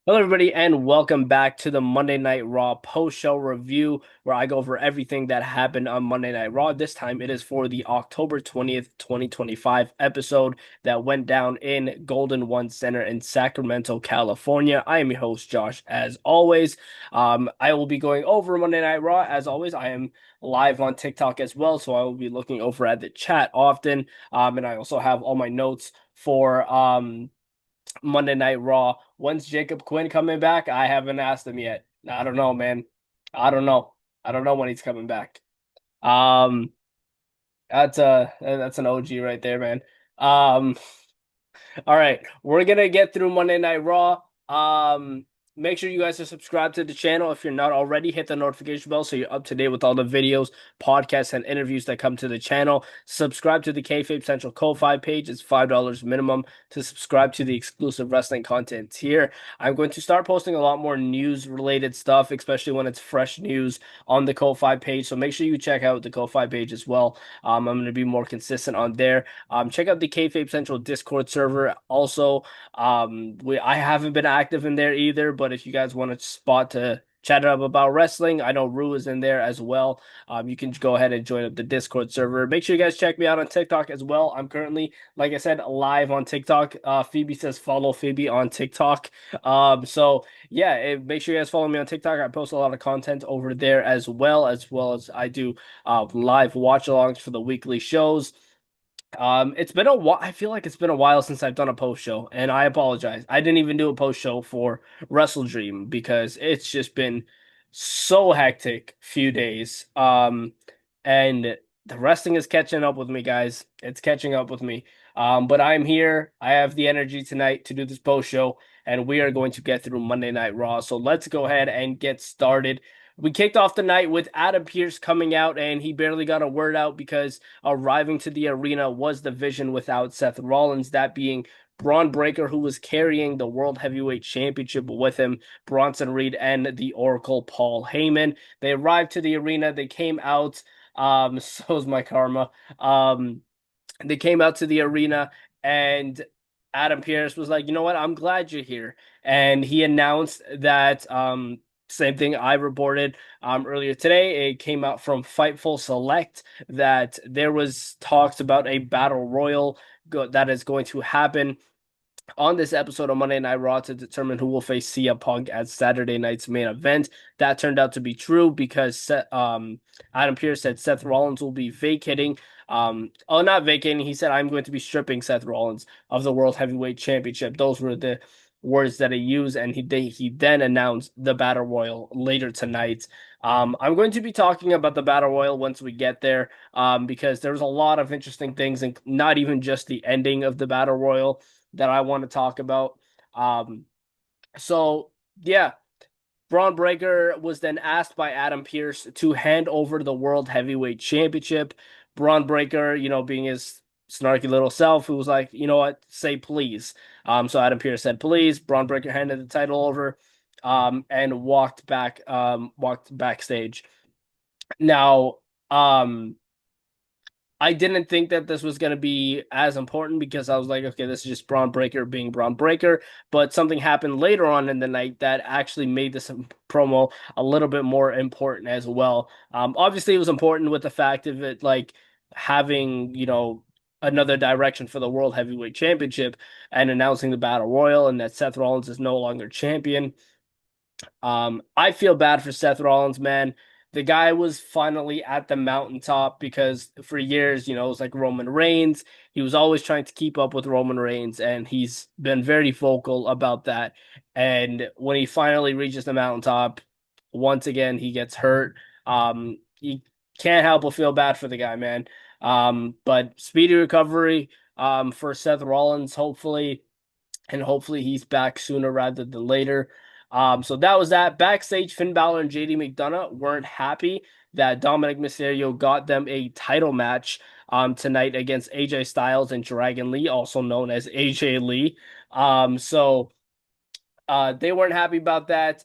Hello, everybody, and welcome back to the Monday Night Raw post-show review, where I go over everything that happened on Monday Night Raw. This time, it is for the October 20th, 2025 episode that went down in Golden One Center in Sacramento, California. I am your host, Josh, as always. I will be going over Monday Night Raw. As always, I am live on TikTok as well, so I will be looking over at the chat often. And I also have all my notes for Monday Night Raw. When's Jacob Quinn coming back? I haven't asked him yet. I don't know, man. I don't know. I don't know when he's coming back. Um, that's an OG right there, man. Um, all right, we're gonna get through Monday Night Raw. Make sure you guys are subscribed to the channel if you're not already. Hit the notification bell so you're up to date with all the videos, podcasts, and interviews that come to the channel. Subscribe to the Kayfabe Central Ko-Fi page. It's $5 minimum to subscribe to the exclusive wrestling content here. I'm going to start posting a lot more news-related stuff, especially when it's fresh news on the Ko-Fi page. So make sure you check out the Ko-Fi page as well. I'm going to be more consistent on there. Check out the Kayfabe Central Discord server. Also, I haven't been active in there either, but if you guys want a spot to chat up about wrestling, I know Rue is in there as well. You can go ahead and join up the Discord server. Make sure you guys check me out on TikTok as well. I'm currently, like I said, live on TikTok. Phoebe says follow Phoebe on TikTok. So yeah, make sure you guys follow me on TikTok. I post a lot of content over there as well as I do live watch-alongs for the weekly shows. It's been a while. I feel like it's been a while since I've done a post show, and I apologize. I didn't even do a post show for Wrestle Dream because it's just been so hectic few days. And the wrestling is catching up with me, guys. It's catching up with me. But I'm here. I have the energy tonight to do this post show, and we are going to get through Monday Night Raw. So let's go ahead and get started. We kicked off the night with Adam Pearce coming out, and he barely got a word out because arriving to the arena was the Vision without Seth Rollins, that being Braun Breaker, who was carrying the World Heavyweight Championship with him, Bronson Reed, and the Oracle Paul Heyman. They arrived to the arena. They came out. So's my karma. They came out to the arena, and Adam Pearce was like, you know what? I'm glad you're here. And he announced that same thing I reported earlier today. It came out from Fightful Select that there was talks about a battle royal that is going to happen on this episode of Monday Night Raw to determine who will face CM Punk at Saturday night's main event. That turned out to be true because Adam Pearce said Seth Rollins will be vacating. Not vacating. He said, I'm going to be stripping Seth Rollins of the World Heavyweight Championship. Those were the words that he used, and he then announced the Battle Royal later tonight. I'm going to be talking about the Battle Royal once we get there, because there's a lot of interesting things, and not even just the ending of the Battle Royal that I want to talk about. So yeah, Braun Breaker was then asked by Adam Pearce to hand over the World Heavyweight Championship. Braun Breaker, being his snarky little self, who was like, you know what, say please. So Adam Pearce said please. Braun Breaker handed the title over, and walked backstage. Now, I didn't think that this was going to be as important because I was like, okay, this is just Braun Breaker being Braun Breaker. But something happened later on in the night that actually made this promo a little bit more important as well. Obviously, it was important with the fact of it, like having, another direction for the World Heavyweight Championship and announcing the Battle Royal and that Seth Rollins is no longer champion. I feel bad for Seth Rollins, man. The guy was finally at the mountaintop because for years, it was like Roman Reigns. He was always trying to keep up with Roman Reigns, and he's been very vocal about that. And when he finally reaches the mountaintop, once again, he gets hurt. You can't help but feel bad for the guy, man. But speedy recovery, for Seth Rollins, hopefully, and hopefully he's back sooner rather than later. So that was that. Backstage, Finn Balor and JD McDonough weren't happy that Dominic Mysterio got them a title match tonight against AJ Styles and Dragon Lee, also known as AJ Lee. They weren't happy about that.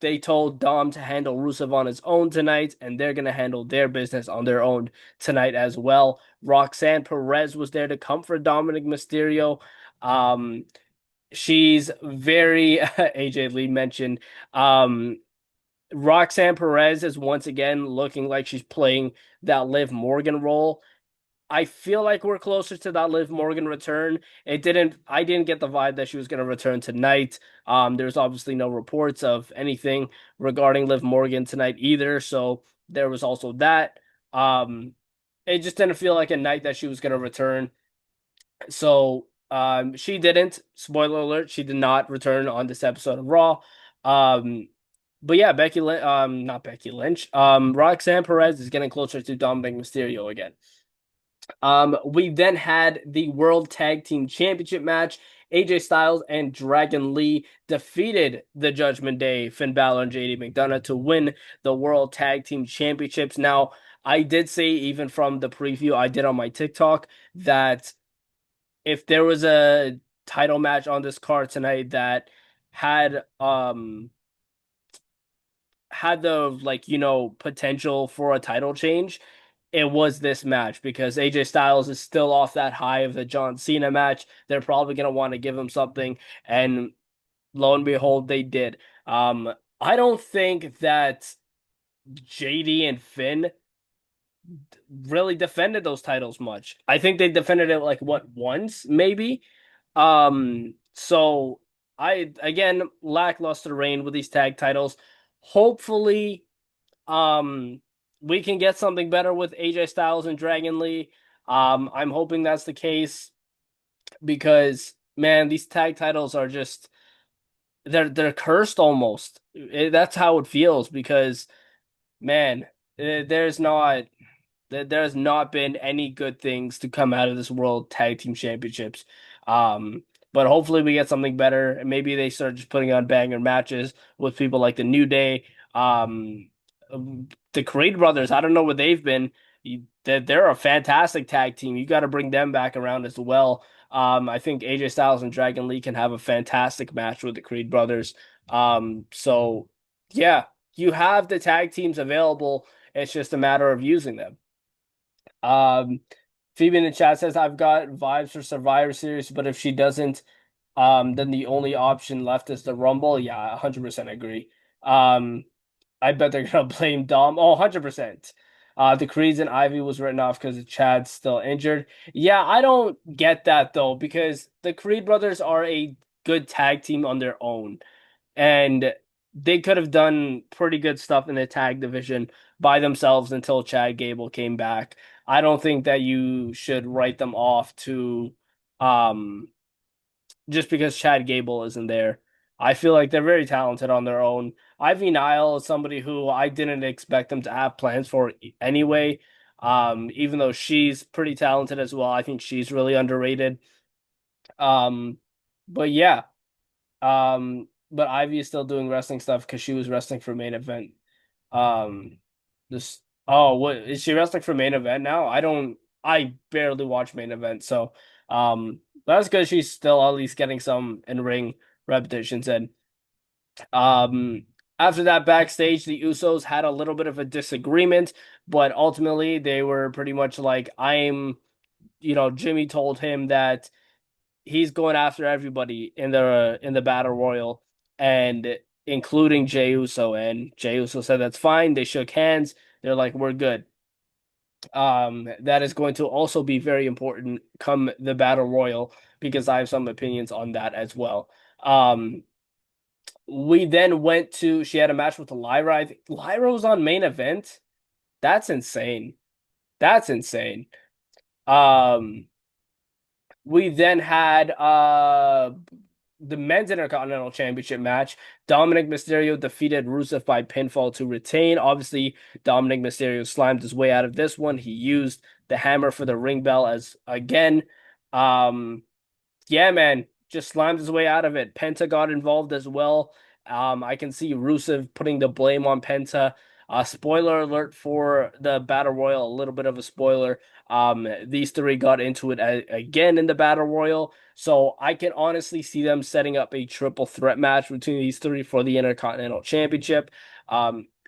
They told Dom to handle Rusev on his own tonight, and they're going to handle their business on their own tonight as well. Roxanne Perez was there to comfort Dominic Mysterio. Um, She's very AJ Lee mentioned. Um, Roxanne Perez is once again looking like she's playing that Liv Morgan role. I feel like we're closer to that Liv Morgan return. I didn't get the vibe that she was going to return tonight. There's obviously no reports of anything regarding Liv Morgan tonight either. So there was also that. Um, it just didn't feel like a night that she was going to return. So she didn't. Spoiler alert, she did not return on this episode of Raw. Um, but yeah, not Becky Lynch. Roxanne Perez is getting closer to Dominic Mysterio again. We then had the World Tag Team Championship match. AJ Styles and Dragon Lee defeated the Judgment Day, Finn Balor and JD McDonough to win the World Tag Team Championships. Now, I did say even from the preview I did on my TikTok that if there was a title match on this card tonight that had had the potential for a title change, it was this match because AJ Styles is still off that high of the John Cena match. They're probably gonna want to give him something, and lo and behold, they did. I don't think that JD and Finn really defended those titles much. I think they defended it like what once maybe. So I again lackluster reign with these tag titles. Hopefully, um, we can get something better with AJ Styles and Dragon Lee. I'm hoping that's the case because man, these tag titles are just they're cursed almost. That's how it feels because man, there's not there's not been any good things to come out of this World Tag Team Championships. Um, but hopefully we get something better, and maybe they start just putting on banger matches with people like the New Day, the Creed brothers. I don't know what they've been. They're a fantastic tag team. You got to bring them back around as well. I think AJ Styles and Dragon Lee can have a fantastic match with the Creed brothers. So yeah, you have the tag teams available. It's just a matter of using them. Um, Phoebe in the chat says, I've got vibes for Survivor Series, but if she doesn't, then the only option left is the Rumble. Yeah, 100% agree. Um, I bet they're gonna blame Dom. Oh, 100%. The Creeds and Ivy was written off because Chad's still injured. Yeah, I don't get that though, because the Creed brothers are a good tag team on their own and they could have done pretty good stuff in the tag division by themselves until Chad Gable came back. I don't think that you should write them off to um just because Chad Gable isn't there. I feel like they're very talented on their own. Ivy Nile is somebody who I didn't expect them to have plans for anyway. Even though she's pretty talented as well, I think she's really underrated. Um, but yeah, but Ivy is still doing wrestling stuff because she was wrestling for main event. Um, this what is she wrestling for main event now? I barely watch main event, so that's good. She's still at least getting some in ring repetitions in. Um, After that backstage, the Usos had a little bit of a disagreement, but ultimately they were pretty much like, Jimmy told him that he's going after everybody in the battle royal and including Jey Uso, and Jey Uso said that's fine. They shook hands. They're like, we're good. That is going to also be very important come the battle royal because I have some opinions on that as well. We then went to she had a match with Lyra. I think Lyra was on main event. That's insane. That's insane. Um, we then had the men's Intercontinental Championship match. Dominic Mysterio defeated Rusev by pinfall to retain. Obviously, Dominic Mysterio slimed his way out of this one. He used the hammer for the ring bell as again. Um, yeah, man, just slimed his way out of it. Penta got involved as well. I can see Rusev putting the blame on Penta. Spoiler alert for the Battle Royal, a little bit of a spoiler. These three got into it again in the Battle Royal. So I can honestly see them setting up a triple threat match between these three for the Intercontinental Championship.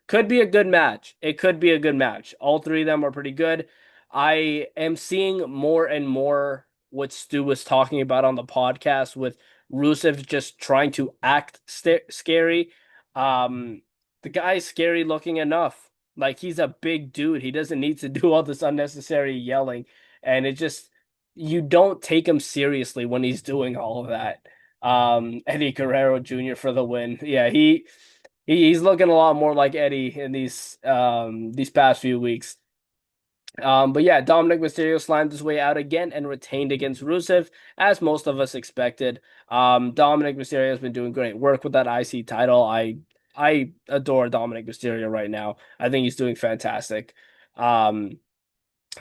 Could be a good match. It could be a good match. All three of them are pretty good. I am seeing more and more what Stu was talking about on the podcast with Rusev just trying to act scary. Um, the guy's scary looking enough. Like he's a big dude. He doesn't need to do all this unnecessary yelling. And it just you don't take him seriously when he's doing all of that. Eddie Guerrero Jr. for the win. Yeah, he's looking a lot more like Eddie in these past few weeks. But yeah, Dominic Mysterio slammed his way out again and retained against Rusev, as most of us expected. Dominic Mysterio has been doing great work with that IC title. I adore Dominic Mysterio right now. I think he's doing fantastic. Um,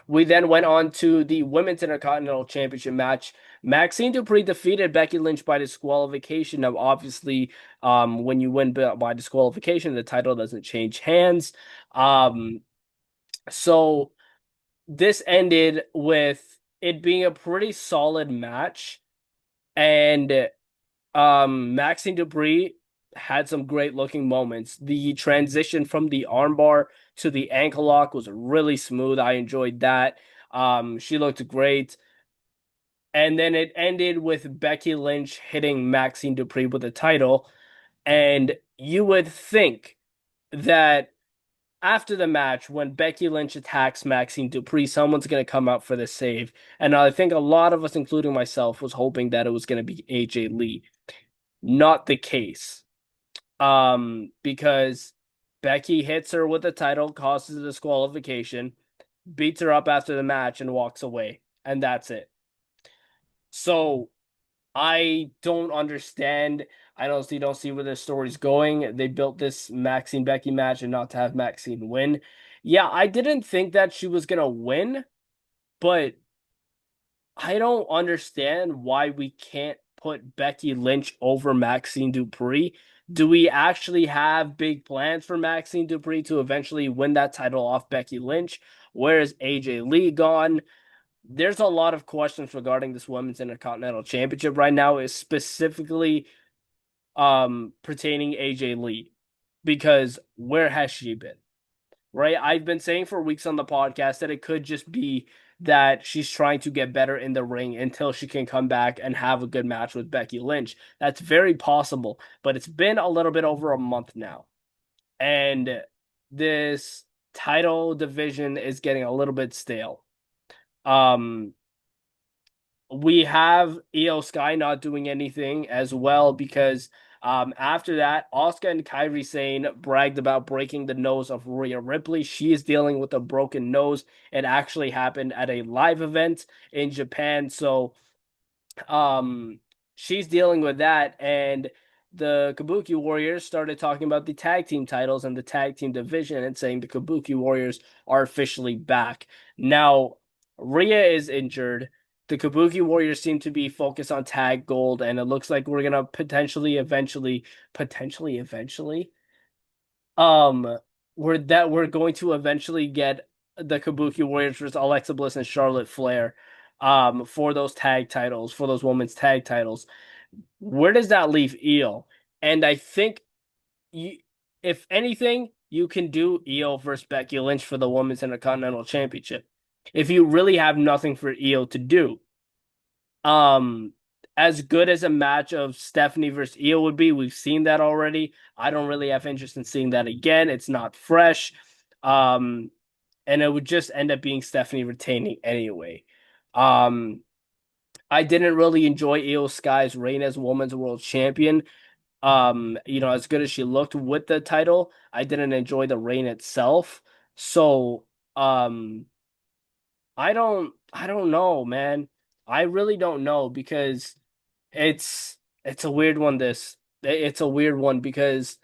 we then went on to the Women's Intercontinental Championship match. Maxine Dupree defeated Becky Lynch by disqualification. Now, obviously, when you win by disqualification, the title doesn't change hands. So this ended with it being a pretty solid match, and Maxine Dupree had some great looking moments. The transition from the armbar to the ankle lock was really smooth. I enjoyed that. She looked great. And then it ended with Becky Lynch hitting Maxine Dupree with the title. And you would think that after the match, when Becky Lynch attacks Maxine Dupree, someone's going to come out for the save. And I think a lot of us, including myself, was hoping that it was going to be AJ Lee. Not the case. Because Becky hits her with the title, causes a disqualification, beats her up after the match, and walks away. And that's it. So I don't understand. I honestly don't see where the story's going. They built this Maxine Becky match and not to have Maxine win. Yeah, I didn't think that she was gonna win, but I don't understand why we can't put Becky Lynch over Maxine Dupree. Do we actually have big plans for Maxine Dupree to eventually win that title off Becky Lynch? Where is AJ Lee gone? There's a lot of questions regarding this Women's Intercontinental Championship right now, is specifically pertaining AJ Lee, because where has she been? Right? I've been saying for weeks on the podcast that it could just be that she's trying to get better in the ring until she can come back and have a good match with Becky Lynch. That's very possible, but it's been a little bit over a month now. And this title division is getting a little bit stale. Um, we have Io Sky not doing anything as well because after that, Asuka and Kairi Sane bragged about breaking the nose of Rhea Ripley. She is dealing with a broken nose. It actually happened at a live event in Japan. So um, she's dealing with that, and the Kabuki Warriors started talking about the tag team titles and the tag team division and saying the Kabuki Warriors are officially back. Now, Rhea is injured. The Kabuki Warriors seem to be focused on tag gold, and it looks like we're gonna potentially, um, we're going to eventually get the Kabuki Warriors versus Alexa Bliss and Charlotte Flair, for those tag titles, for those women's tag titles. Where does that leave Io? And I think you, if anything, you can do Io versus Becky Lynch for the Women's Intercontinental Championship. If you really have nothing for Io to do, um, as good as a match of Stephanie versus Io would be, we've seen that already. I don't really have interest in seeing that again. It's not fresh. Um, and it would just end up being Stephanie retaining anyway. Um, I didn't really enjoy Io Sky's reign as Women's World Champion. As good as she looked with the title, I didn't enjoy the reign itself. So, um, I don't know, man. I really don't know because it's a weird one. It's a weird one because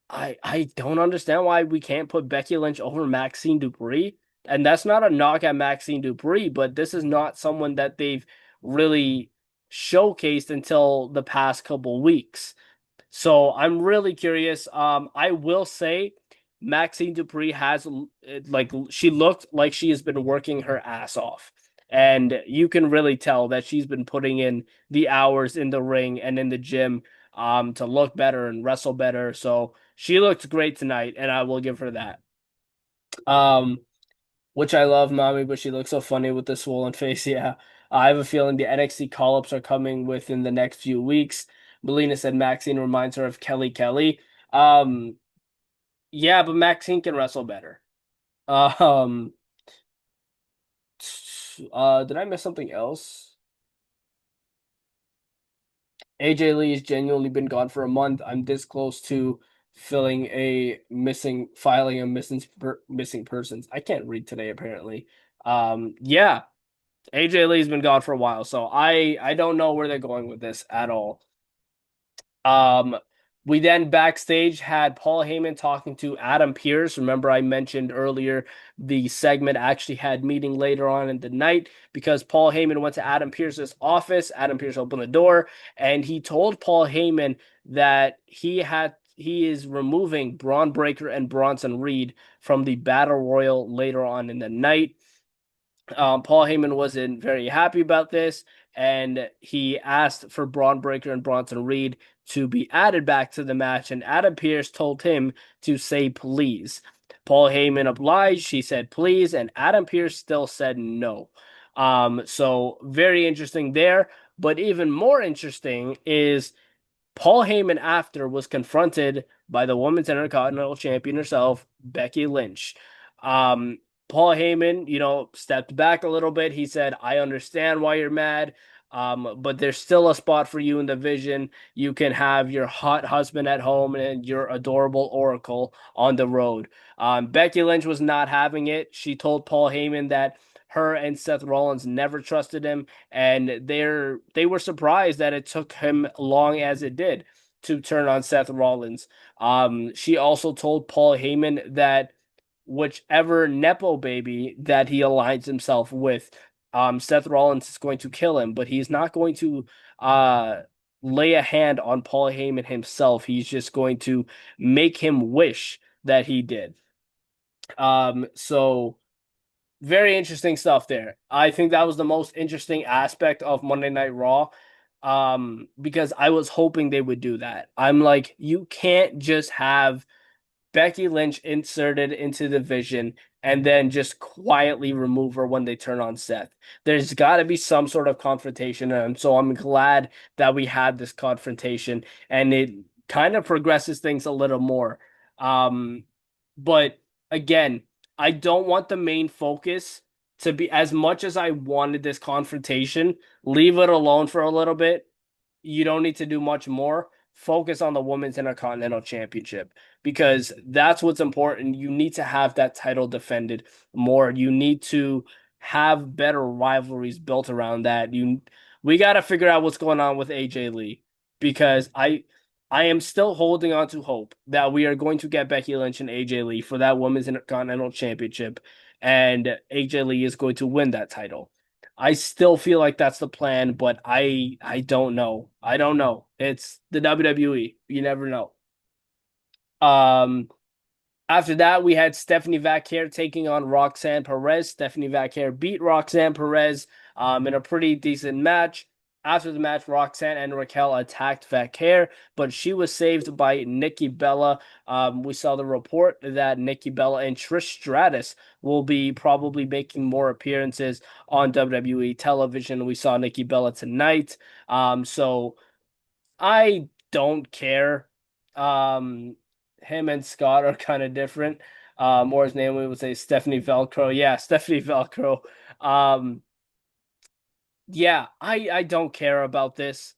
I don't understand why we can't put Becky Lynch over Maxine Dupree. And that's not a knock at Maxine Dupree, but this is not someone that they've really showcased until the past couple weeks. So I'm really curious. I will say Maxine Dupree has like she looked like she has been working her ass off. And you can really tell that she's been putting in the hours in the ring and in the gym to look better and wrestle better. So she looked great tonight, and I will give her that. Um, which I love, mommy, but she looks so funny with the swollen face. Yeah. I have a feeling the NXT call-ups are coming within the next few weeks. Melina said Maxine reminds her of Kelly Kelly. Um, yeah, but Maxine can wrestle better. Um, did I miss something else? AJ Lee has genuinely been gone for a month. I'm this close to filing a missing persons. I can't read today apparently. Yeah, AJ Lee's been gone for a while, so I don't know where they're going with this at all. Um, we then backstage had Paul Heyman talking to Adam Pearce. Remember, I mentioned earlier the segment actually had meeting later on in the night because Paul Heyman went to Adam Pearce's office. Adam Pearce opened the door and he told Paul Heyman that he is removing Braun Breaker and Bronson Reed from the Battle Royal later on in the night. Paul Heyman wasn't very happy about this, and he asked for Braun Breaker and Bronson Reed to be added back to the match, and Adam Pearce told him to say please. Paul Heyman obliged, he said please, and Adam Pearce still said no. So very interesting there, but even more interesting is Paul Heyman after was confronted by the Women's Intercontinental Champion herself, Becky Lynch. Um, Paul Heyman, stepped back a little bit. He said, I understand why you're mad, but there's still a spot for you in the vision. You can have your hot husband at home and your adorable Oracle on the road. Becky Lynch was not having it. She told Paul Heyman that her and Seth Rollins never trusted him, and they were surprised that it took him long as it did to turn on Seth Rollins. She also told Paul Heyman that whichever Nepo baby that he aligns himself with, Seth Rollins is going to kill him, but he's not going to lay a hand on Paul Heyman himself. He's just going to make him wish that he did. So very interesting stuff there. I think that was the most interesting aspect of Monday Night Raw. Because I was hoping they would do that. I'm like, you can't just have Becky Lynch inserted into the vision and then just quietly remove her when they turn on Seth. There's got to be some sort of confrontation, and so I'm glad that we had this confrontation, and it kind of progresses things a little more. Um, but again, I don't want the main focus to be as much as I wanted this confrontation. Leave it alone for a little bit. You don't need to do much more. Focus on the Women's Intercontinental Championship because that's what's important. You need to have that title defended more. You need to have better rivalries built around that. We got to figure out what's going on with AJ Lee because I am still holding on to hope that we are going to get Becky Lynch and AJ Lee for that Women's Intercontinental Championship and AJ Lee is going to win that title. I still feel like that's the plan, but I don't know. I don't know. It's the WWE. You never know. Um, After that, we had Stephanie Vaquer taking on Roxanne Perez. Stephanie Vaquer beat Roxanne Perez in a pretty decent match. After the match, Roxanne and Raquel attacked Vaquer, but she was saved by Nikki Bella. We saw the report that Nikki Bella and Trish Stratus will be probably making more appearances on WWE television. We saw Nikki Bella tonight. So I don't care. Him and Scott are kind of different. Or his name we would say Stephanie Velcro. Yeah, Stephanie Velcro. Um, yeah, I don't care about this.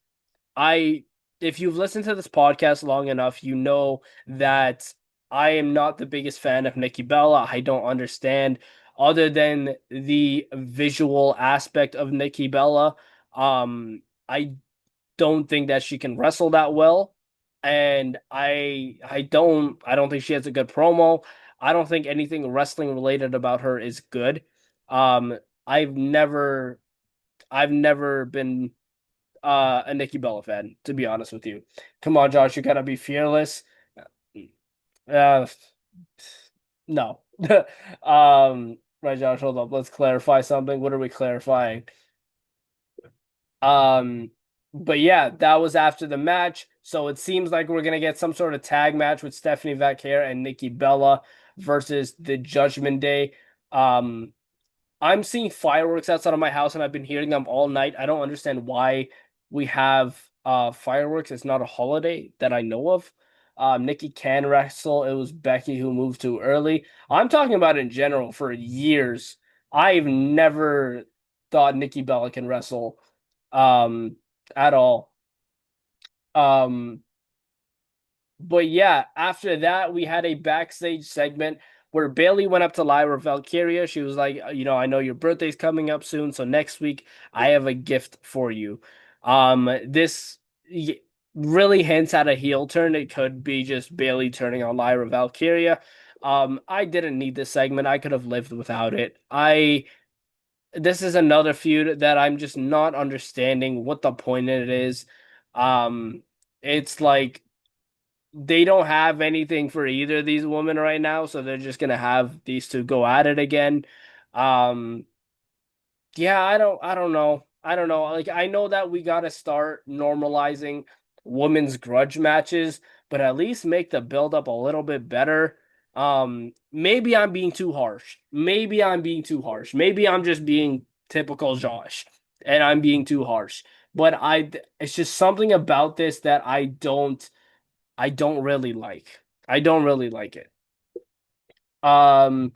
I If you've listened to this podcast long enough, you know that I am not the biggest fan of Nikki Bella. I don't understand other than the visual aspect of Nikki Bella. I don't think that she can wrestle that well, and I don't think she has a good promo. I don't think anything wrestling related about her is good. Um, I've never I've never been a Nikki Bella fan, to be honest with you. Come on, Josh, you gotta be fearless. Uh, no. Right, Josh, hold up. Let's clarify something. What are we clarifying? Um, but yeah, that was after the match. So it seems like we're gonna get some sort of tag match with Stephanie Vaquer and Nikki Bella versus the Judgment Day. Um, I'm seeing fireworks outside of my house and I've been hearing them all night. I don't understand why we have fireworks. It's not a holiday that I know of. Nikki can wrestle. It was Becky who moved too early. I'm talking about in general for years. I've never thought Nikki Bella can wrestle at all. Um but yeah, after that, we had a backstage segment where Bailey went up to Lyra Valkyria. She was like, I know your birthday's coming up soon, so next week I have a gift for you. This really hints at a heel turn. It could be just Bailey turning on Lyra Valkyria. I didn't need this segment. I could have lived without it. This is another feud that I'm just not understanding what the point in it is. Um, it's like they don't have anything for either of these women right now, so they're just gonna have these two go at it again. Um, yeah, I don't know. I don't know. Like I know that we gotta start normalizing women's grudge matches, but at least make the build up a little bit better. Maybe I'm being too harsh. Maybe I'm being too harsh. Maybe I'm just being typical Josh and I'm being too harsh. But it's just something about this that I don't really like. I don't really like it. Um,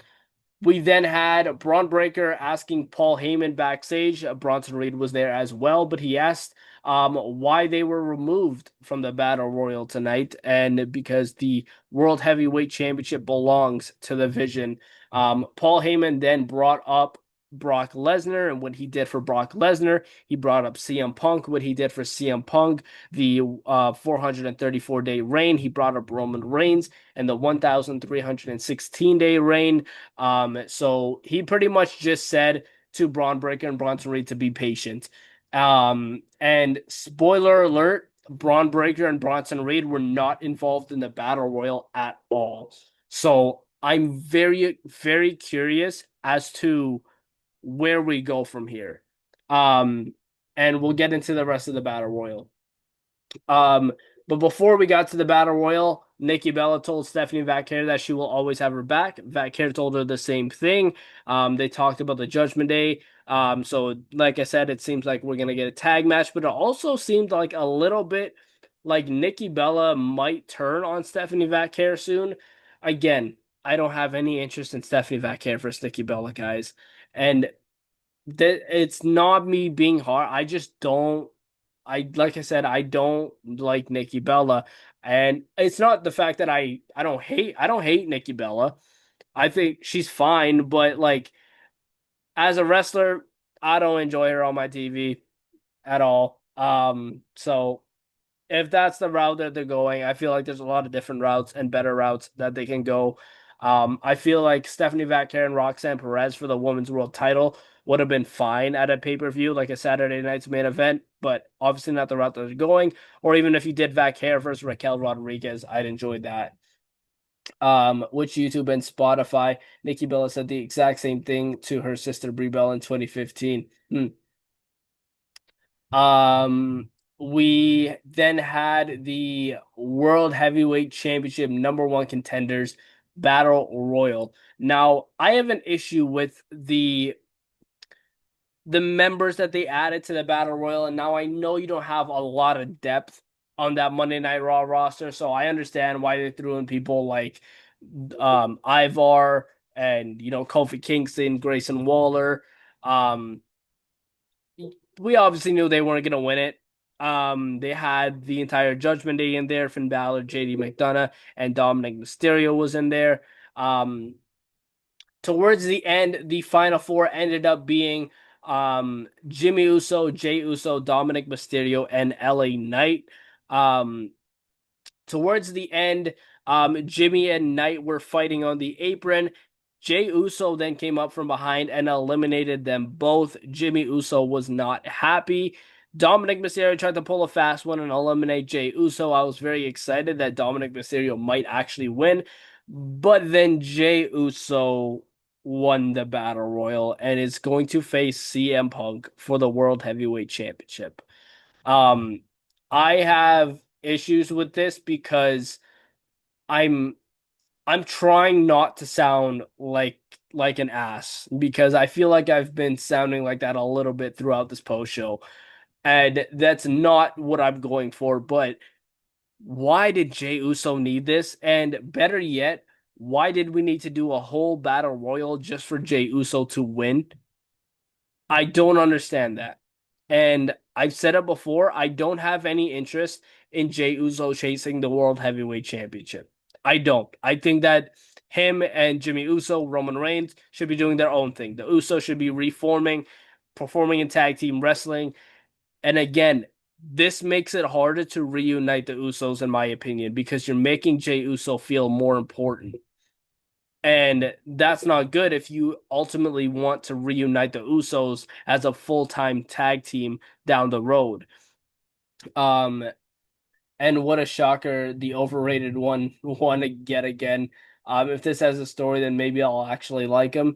we then had Braun Breaker asking Paul Heyman backstage. Bronson Reed was there as well, but he asked why they were removed from the Battle Royal tonight, and because the World Heavyweight Championship belongs to the Vision. Paul Heyman then brought up Brock Lesnar and what he did for Brock Lesnar. He brought up CM Punk, what he did for CM Punk, the 434-day reign. He brought up Roman Reigns and the 1,316-day reign. So he pretty much just said to Braun Breaker and Bronson Reed to be patient. And spoiler alert, Braun Breaker and Bronson Reed were not involved in the Battle Royal at all. So I'm very, very curious as to where we go from here. Um, and we'll get into the rest of the Battle Royal. Um, but before we got to the Battle Royal, Nikki Bella told Stephanie Vaquer that she will always have her back. Vaquer told her the same thing. They talked about the Judgment Day. So like I said, it seems like we're gonna get a tag match, but it also seemed like a little bit like Nikki Bella might turn on Stephanie Vaquer soon. Again, I don't have any interest in Stephanie Vaquer versus Nikki Bella, guys. And that it's not me being hard. I just don't. I like I said, I don't like Nikki Bella, and it's not the fact that I don't hate Nikki Bella. I think she's fine, but like as a wrestler, I don't enjoy her on my TV at all. So if that's the route that they're going, I feel like there's a lot of different routes and better routes that they can go. I feel like Stephanie Vaquer and Roxanne Perez for the women's world title would have been fine at a pay-per-view, like a Saturday night's main event, but obviously not the route that they're going. Or even if you did Vaquer versus Raquel Rodriguez, I'd enjoy that. Which YouTube and Spotify, Nikki Bella said the exact same thing to her sister Brie Bella in 2015. We then had the World Heavyweight Championship number one contenders Battle Royal. Now, I have an issue with the members that they added to the Battle Royal, and now I know you don't have a lot of depth on that Monday Night Raw roster, so I understand why they threw in people like Ivar and Kofi Kingston, Grayson Waller. Um, we obviously knew they weren't gonna win it. They had the entire Judgment Day in there. Finn Balor, JD McDonough, and Dominic Mysterio was in there. Um, Towards the end, the final four ended up being Jimmy Uso, Jay Uso, Dominic Mysterio, and LA Knight. Um, Towards the end, Jimmy and Knight were fighting on the apron. Jay Uso then came up from behind and eliminated them both. Jimmy Uso was not happy. Dominic Mysterio tried to pull a fast one and eliminate Jay Uso. I was very excited that Dominic Mysterio might actually win, but then Jay Uso won the Battle Royal and is going to face CM Punk for the World Heavyweight Championship. Um, I have issues with this because I'm I'm trying not to sound like like an ass because I feel like I've been sounding like that a little bit throughout this post show, and that's not what I'm going for. But why did Jey Uso need this? And better yet, why did we need to do a whole battle royal just for Jey Uso to win? I don't understand that. And I've said it before, I don't have any interest in Jey Uso chasing the World Heavyweight Championship. I don't. I think that him and Jimmy Uso, Roman Reigns, should be doing their own thing. The Uso should be reforming, performing in tag team wrestling. And again, this makes it harder to reunite the Usos, in my opinion, because you're making Jey Uso feel more important. And that's not good if you ultimately want to reunite the Usos as a full-time tag team down the road. Um, and what a shocker, the overrated one won yet again. If this has a story, then maybe I'll actually like him.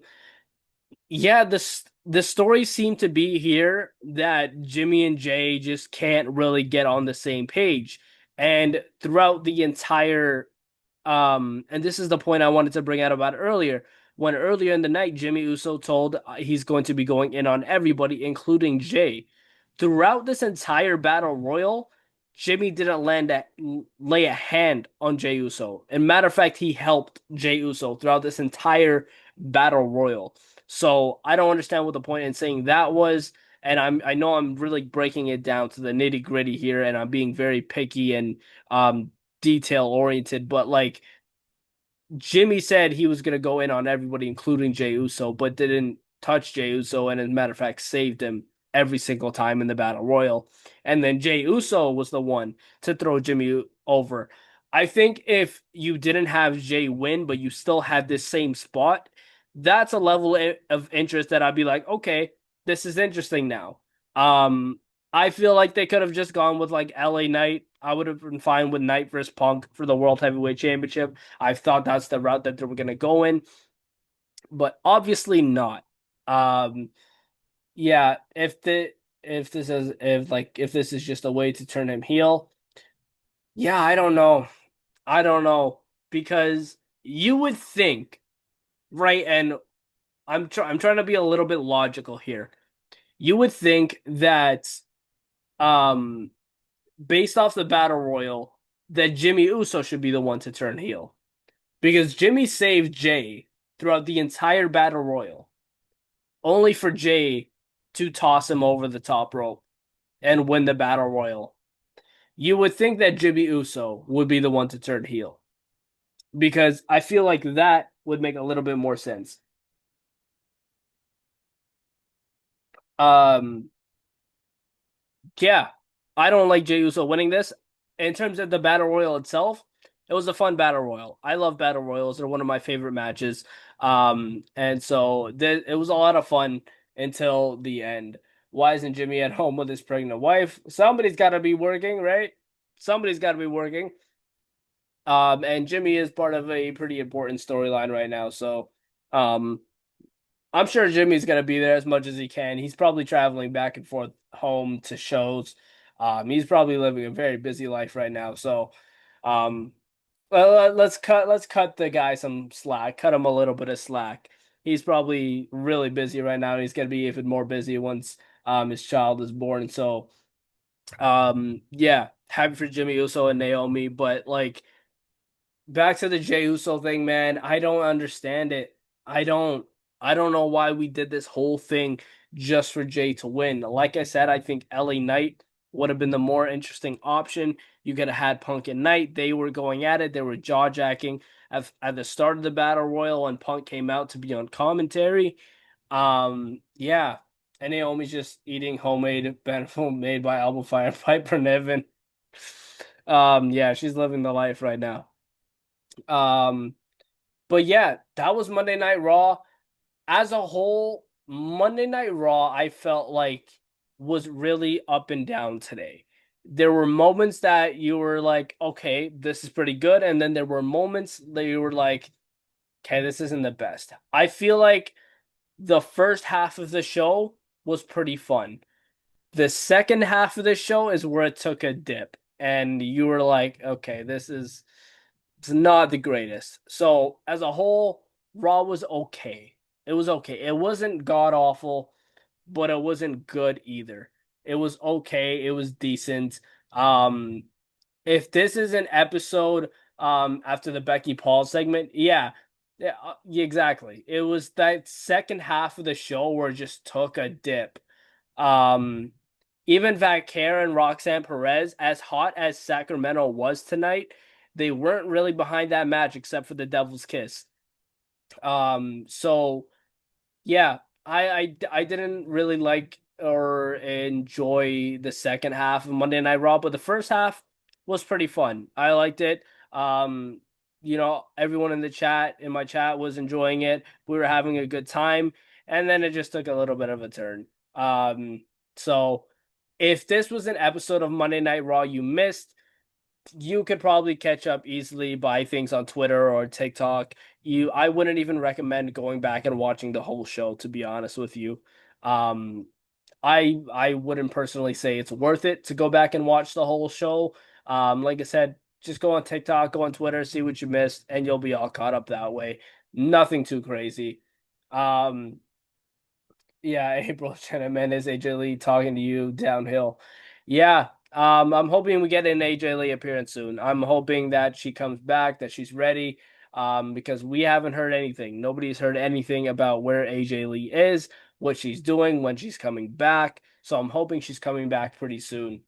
Yeah, the story seemed to be here that Jimmy and Jay just can't really get on the same page. And throughout the entire and this is the point I wanted to bring out about earlier. When earlier in the night, Jimmy Uso told he's going to be going in on everybody, including Jay. Throughout this entire battle royal, Jimmy didn't lay a hand on Jey Uso. And matter of fact, he helped Jey Uso throughout this entire battle royal. So I don't understand what the point in saying that was. And I know I'm really breaking it down to the nitty gritty here, and I'm being very picky and detail oriented, but like Jimmy said he was gonna go in on everybody, including Jey Uso, but didn't touch Jey Uso, and as a matter of fact, saved him every single time in the battle royal. And then Jey Uso was the one to throw Jimmy over. I think if you didn't have Jey win, but you still had this same spot, that's a level of interest that I'd be like, okay, this is interesting now. Um, I feel like they could have just gone with like LA Knight. I would have been fine with Knight versus Punk for the World Heavyweight Championship. I thought that's the route that they were going to go in, but obviously not. Um, yeah, if this is just a way to turn him heel, yeah, I don't know. I don't know because you would think, right? And I'm trying to be a little bit logical here. You would think that um based off the battle royal that Jimmy Uso should be the one to turn heel because Jimmy saved Jay throughout the entire battle royal, only for Jay to toss him over the top rope and win the battle royal. You would think that Jimmy Uso would be the one to turn heel because I feel like that would make a little bit more sense. Um, Yeah, I don't like Jey Uso winning this. In terms of the battle royal itself, it was a fun battle royal. I love battle royals; they're one of my favorite matches. And so it was a lot of fun until the end. Why isn't Jimmy at home with his pregnant wife? Somebody's got to be working, right? Somebody's got to be working. And Jimmy is part of a pretty important storyline right now, so um, I'm sure Jimmy's gonna be there as much as he can. He's probably traveling back and forth home to shows. He's probably living a very busy life right now. So, um, let's cut the guy some slack. Cut him a little bit of slack. He's probably really busy right now. And he's gonna be even more busy once his child is born. So, yeah, happy for Jimmy Uso and Naomi, but like back to the Jey Uso thing, man. I don't understand it. I don't. I don't know why we did this whole thing just for Jay to win. Like I said, I think LA Knight would have been the more interesting option. You could have had Punk and Knight. They were going at it. They were jaw jacking at the start of the battle royal, and Punk came out to be on commentary. Yeah, and Naomi's just eating homemade benefit made by Album Fire and Piper Niven. Yeah, she's living the life right now. Um, but yeah, that was Monday Night Raw. As a whole, Monday Night Raw, I felt like was really up and down today. There were moments that you were like, okay, this is pretty good. And then there were moments that you were like, okay, this isn't the best. I feel like the first half of the show was pretty fun. The second half of the show is where it took a dip. And you were like, okay, it's not the greatest. So as a whole, Raw was okay. It was okay. It wasn't god awful, but it wasn't good either. It was okay. It was decent. Um, if this is an episode after the Becky Paul segment, yeah. Yeah, yeah, exactly. It was that second half of the show where it just took a dip. Um, even Vaquer and Roxanne Perez, as hot as Sacramento was tonight, they weren't really behind that match except for the Devil's Kiss. So yeah, I didn't really like or enjoy the second half of Monday Night Raw, but the first half was pretty fun. I liked it. Um, everyone in the chat, in my chat, was enjoying it. We were having a good time, and then it just took a little bit of a turn. So if this was an episode of Monday Night Raw you missed, you could probably catch up easily by things on Twitter or TikTok. I wouldn't even recommend going back and watching the whole show, to be honest with you. Um, I wouldn't personally say it's worth it to go back and watch the whole show. Like I said, just go on TikTok, go on Twitter, see what you missed, and you'll be all caught up that way. Nothing too crazy. Um, yeah, April Chenaman is AJ Lee talking to you downhill. Yeah, I'm hoping we get an AJ Lee appearance soon. I'm hoping that she comes back, that she's ready, because we haven't heard anything. Nobody's heard anything about where AJ Lee is, what she's doing, when she's coming back. So I'm hoping she's coming back pretty soon.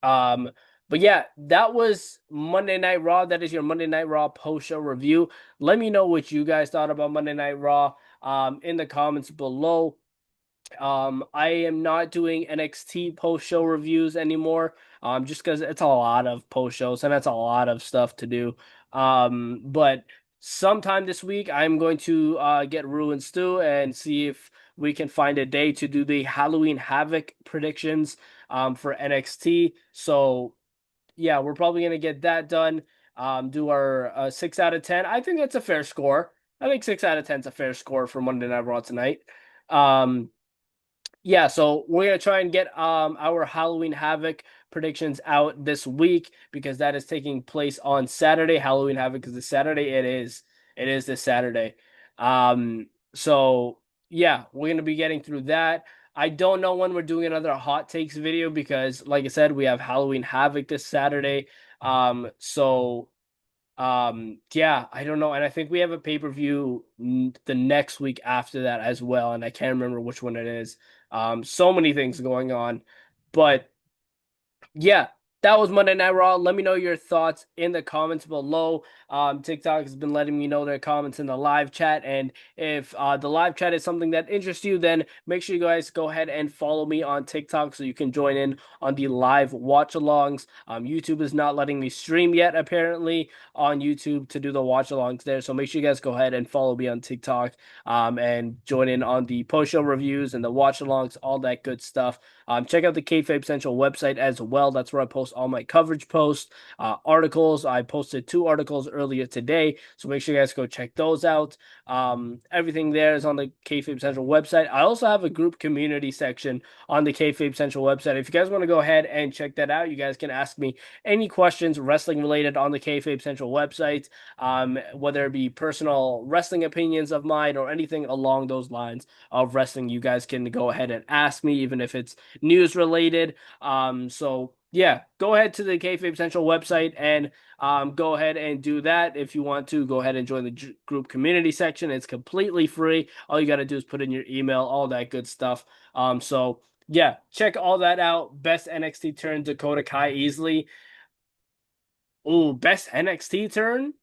Um, but yeah, that was Monday Night Raw. That is your Monday Night Raw post-show review. Let me know what you guys thought about Monday Night Raw in the comments below. I am not doing NXT post show reviews anymore. Just because it's a lot of post shows and that's a lot of stuff to do. But sometime this week I'm going to get Ruin Stew and see if we can find a day to do the Halloween Havoc predictions for NXT. So yeah, we're probably gonna get that done. Do our 6 out of 10. I think that's a fair score. I think 6 out of 10 is a fair score for Monday Night Raw tonight. Um, yeah, so we're gonna try and get our Halloween Havoc predictions out this week because that is taking place on Saturday. Halloween Havoc is this Saturday. It is this Saturday. So yeah, we're gonna be getting through that. I don't know when we're doing another hot takes video because, like I said, we have Halloween Havoc this Saturday. So yeah, I don't know. And I think we have a pay-per-view the next week after that as well. And I can't remember which one it is. So many things going on. But yeah, that was Monday Night Raw. Let me know your thoughts in the comments below. TikTok has been letting me know their comments in the live chat. And if the live chat is something that interests you, then make sure you guys go ahead and follow me on TikTok so you can join in on the live watch alongs. YouTube is not letting me stream yet, apparently, on YouTube to do the watch alongs there. So make sure you guys go ahead and follow me on TikTok and join in on the post show reviews and the watch alongs, all that good stuff. Check out the Kayfabe Central website as well. That's where I post all my coverage posts, articles. I posted 2 articles earlier today, so make sure you guys go check those out. Everything there is on the Kayfabe Central website. I also have a group community section on the Kayfabe Central website. If you guys want to go ahead and check that out, you guys can ask me any questions wrestling related on the Kayfabe Central website, whether it be personal wrestling opinions of mine or anything along those lines of wrestling. You guys can go ahead and ask me, even if it's news related. So yeah, go ahead to the Kayfabe Central website and go ahead and do that. If you want to, go ahead and join the group community section. It's completely free. All you got to do is put in your email, all that good stuff. So yeah, check all that out. Best NXT turn, Dakota Kai easily. Oh, best NXT turn?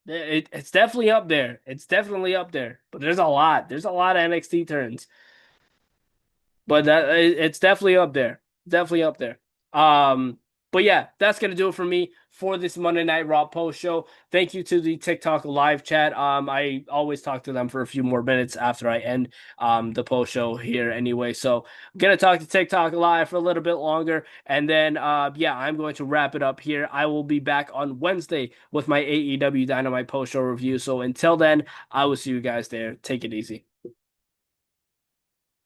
It's definitely up there. It's definitely up there. But there's a lot. There's a lot of NXT turns. But it's definitely up there. Definitely up there. Um, but yeah, that's gonna do it for me for this Monday Night Raw post show. Thank you to the TikTok live chat. I always talk to them for a few more minutes after I end the post show here anyway. So I'm gonna talk to TikTok live for a little bit longer, and then yeah, I'm going to wrap it up here. I will be back on Wednesday with my AEW Dynamite post show review. So until then, I will see you guys there. Take it easy.